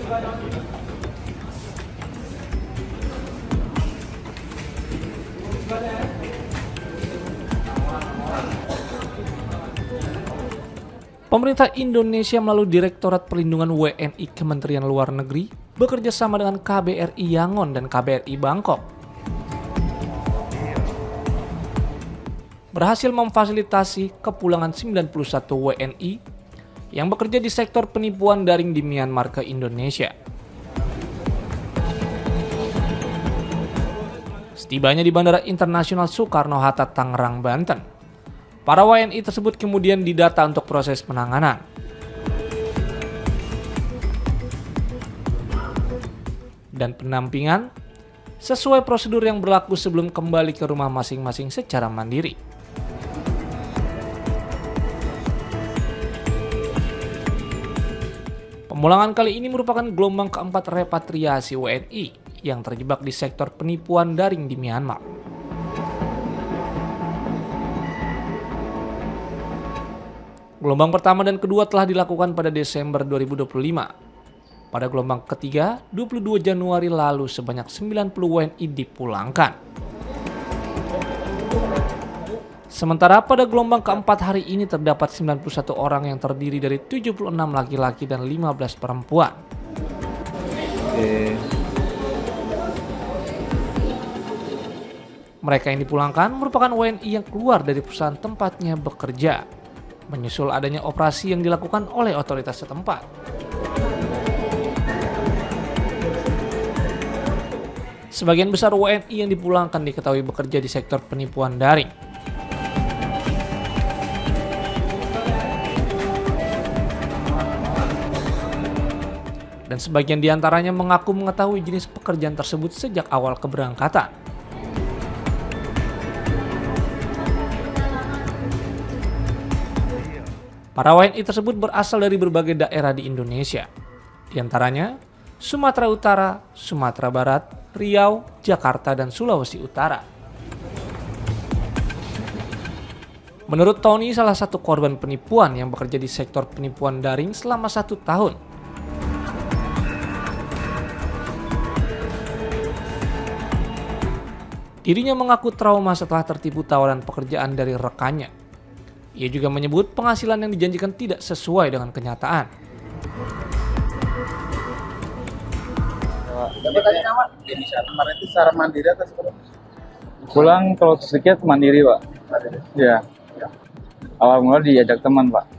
Pemerintah Indonesia melalui Direktorat Perlindungan WNI Kementerian Luar Negeri bekerja sama dengan KBRI Yangon dan KBRI Bangkok berhasil memfasilitasi kepulangan 91 WNI yang bekerja di sektor penipuan daring di Myanmar ke Indonesia. Setibanya di Bandara Internasional Soekarno-Hatta, Tangerang, Banten, para WNI tersebut kemudian didata untuk proses penanganan. Dan pendampingan sesuai prosedur yang berlaku sebelum kembali ke rumah masing-masing secara mandiri. Pemulangan kali ini merupakan gelombang keempat repatriasi WNI yang terjebak di sektor penipuan daring di Myanmar. Gelombang pertama dan kedua telah dilakukan pada Desember 2025. Pada gelombang ketiga, 22 Januari lalu sebanyak 90 WNI dipulangkan. Sementara pada gelombang keempat hari ini terdapat 91 orang yang terdiri dari 76 laki-laki dan 15 perempuan. Mereka yang dipulangkan merupakan WNI yang keluar dari perusahaan tempatnya bekerja, menyusul adanya operasi yang dilakukan oleh otoritas setempat. Sebagian besar WNI yang dipulangkan diketahui bekerja di sektor penipuan daring. Dan sebagian diantaranya mengaku mengetahui jenis pekerjaan tersebut sejak awal keberangkatan. Para WNI tersebut berasal dari berbagai daerah di Indonesia, diantaranya Sumatera Utara, Sumatera Barat, Riau, Jakarta, dan Sulawesi Utara. Menurut Tony, salah satu korban penipuan yang bekerja di sektor penipuan daring selama 1 tahun. Dirinya mengaku trauma setelah tertipu tawaran pekerjaan dari rekannya. Ia juga menyebut penghasilan yang dijanjikan tidak sesuai dengan kenyataan. Kemarin itu secara mandiri atau seperti? Pulang kalau sedikit mandiri, Pak. Ya. Awal mula diajak teman, Pak.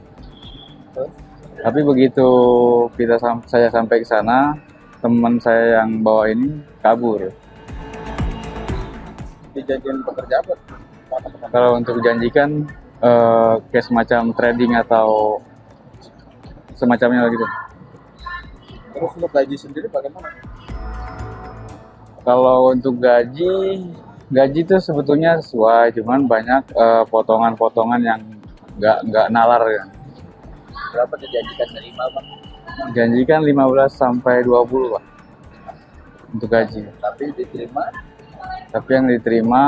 Tapi begitu saya sampai ke sana, teman saya yang bawa ini kabur. Dijanjikan pekerja apa? Kalau untuk dijanjikan kayak semacam trading atau semacamnya gitu. Terus untuk gaji sendiri bagaimana? Kalau untuk gaji itu sebetulnya sesuai, cuman banyak potongan-potongan yang nggak nalar ya. Berapa dijanjikan nerima, Pak? Dijanjikan 15 sampai 20, Pak. Untuk gaji. Tapi diterima? Tapi yang diterima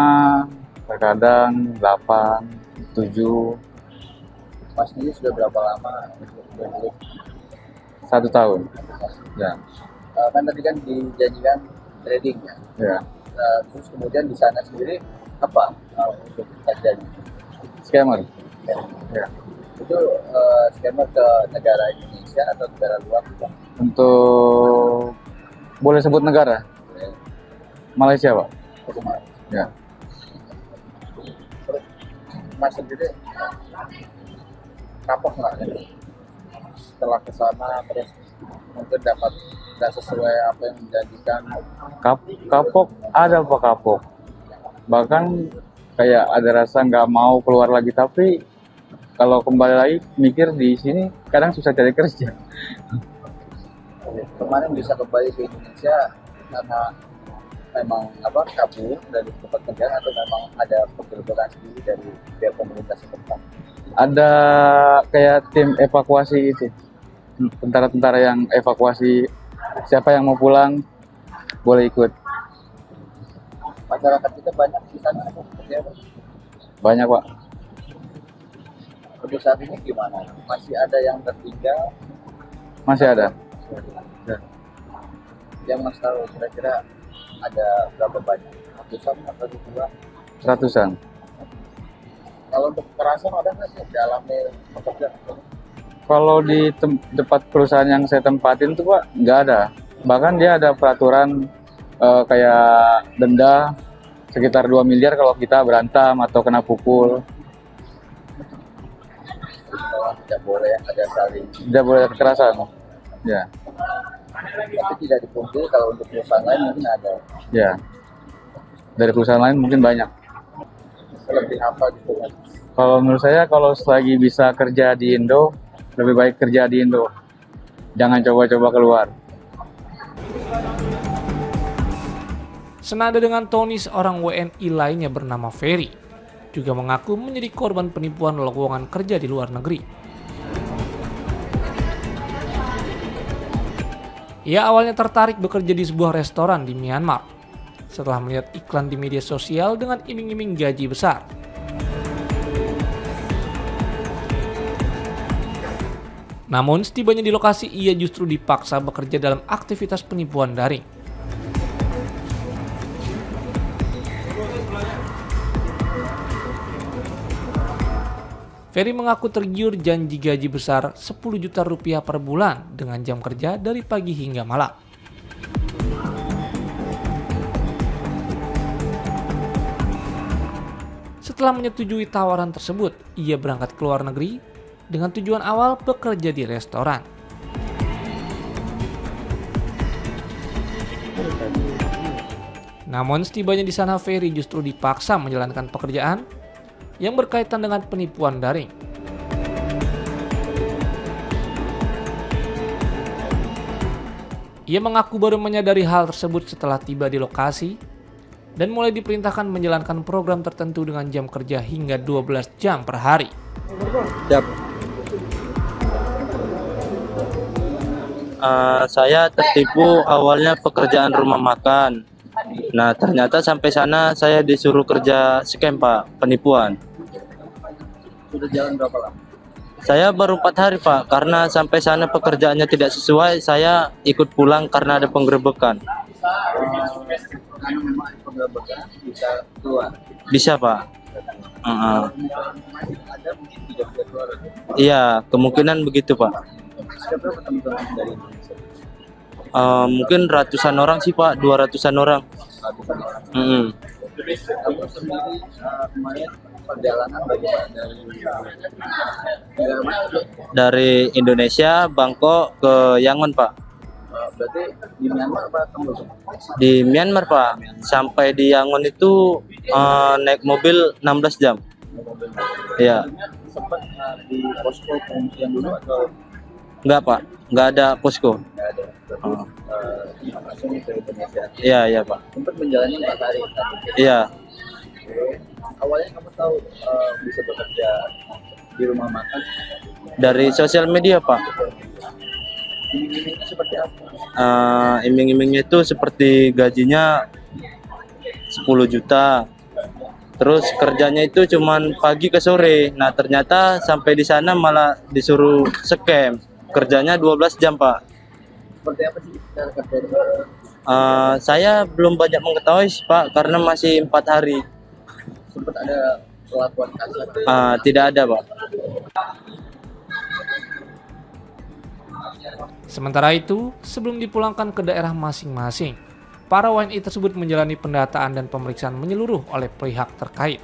terkadang 8, 7. Mas ini sudah berapa lama? 1 tahun. Ya. Kan tadi kan dijanjikan trading ya. Ya. Terus kemudian di sana sendiri apa untuk terjadi? Scammer. Ya. Itu scammer ke negara Indonesia atau negara luar? Untuk boleh sebut negara? Malaysia, Pak. Ya. Terus Mas sendiri kapok nggak ya? Setelah ke sana terus mungkin dapat nggak sesuai apa yang dijanjikan? Kapok ada, Pak, kapok. Bahkan kayak ada rasa nggak mau keluar lagi, tapi kalau kembali lagi mikir di sini kadang susah cari kerja. Kemarin bisa kembali ke Indonesia karena memang kabur dari tempat kerjaan atau memang ada penggerbekan sendiri dari pihak pemerintah setempat? Ada kayak tim evakuasi gitu, tentara-tentara yang evakuasi siapa yang mau pulang boleh ikut. Masyarakat kita banyak di sana seperti apa? Banyak, Pak. Untuk saat ini gimana? Masih ada yang tertinggal? Masih ada. Yang Mas tahu kira-kira ada berapa banyak? Ratusan atau ribuan? Ratusan. Kalau untuk kekerasan ada nggak sih dialami pekerja? Kalau di tempat perusahaan yang saya tempatin tuh Pak, nggak ada. Bahkan dia ada peraturan kayak denda sekitar 2 miliar kalau kita berantem atau kena pukul. Bahwa tidak boleh ada saling. Tidak boleh ada kekerasan. Ya, Tapi tidak dipungkiri kalau untuk perusahaan lain mungkin ada. ya. Dari perusahaan lain mungkin banyak. Lebih apa gitu kan? Kalau menurut saya, kalau selagi bisa kerja di Indo, lebih baik kerja di Indo. Jangan coba-coba keluar. Senada dengan Tony, seorang WNI lainnya bernama Ferry juga mengaku menjadi korban penipuan lowongan kerja di luar negeri. Ia awalnya tertarik bekerja di sebuah restoran di Myanmar setelah melihat iklan di media sosial dengan iming-iming gaji besar. Namun setibanya di lokasi, ia justru dipaksa bekerja dalam aktivitas penipuan daring. Ferry mengaku tergiur janji gaji besar 10 juta rupiah per bulan dengan jam kerja dari pagi hingga malam. Setelah menyetujui tawaran tersebut, ia berangkat ke luar negeri dengan tujuan awal bekerja di restoran. Namun setibanya di sana, Ferry justru dipaksa menjalankan pekerjaan yang berkaitan dengan penipuan daring. Ia mengaku baru menyadari hal tersebut setelah tiba di lokasi dan mulai diperintahkan menjalankan program tertentu dengan jam kerja hingga 12 jam per hari. Siap. Saya tertipu awalnya pekerjaan rumah makan. Nah, ternyata sampai sana saya disuruh kerja scam, Pak, penipuan. Sudah jalan berapa lama? Saya baru 4 hari, Pak, karena sampai sana pekerjaannya tidak sesuai, saya ikut pulang karena ada penggerebekan. Karena memang penggerebekan bisa keluar. Bisa, Pak. Ada mungkin tidak bisa keluar. Iya, kemungkinan begitu, Pak. Siapa teman-teman dari Indonesia? Mungkin ratusan orang sih, Pak, 200-an orang. Ratusan orang. Kamu sendiri kemarin perjalanan bagaimana dari negara mana? Dari Indonesia, Bangkok ke Yangon, Pak. Berarti di Myanmar apa Kamboja? Di Myanmar, Pak. Sampai di Yangon itu naik mobil 16 jam. Iya. Sempat di posko pengungsian dulu atau Enggak, Pak. Enggak ada posko. nggak ada? Berarti langsung ke Indonesia. Iya, iya, Pak. Sempat menjalani 4 hari tadi. Iya. Awalnya kamu tahu bisa bekerja di rumah makan. Dari sosial media, Pak. Iming-imingnya seperti apa? Iming-imingnya itu seperti gajinya 10 juta. Terus kerjanya itu cuman pagi ke sore. Nah, ternyata sampai di sana malah disuruh scam. Kerjanya 12 jam, Pak. Seperti apa sih cara kerjanya? Saya belum banyak mengetahui, Pak, karena masih 4 hari. Sempat ada perlakuan kasar. Tidak ada, Pak. Sementara itu, sebelum dipulangkan ke daerah masing-masing, para WNI tersebut menjalani pendataan dan pemeriksaan menyeluruh oleh pihak terkait.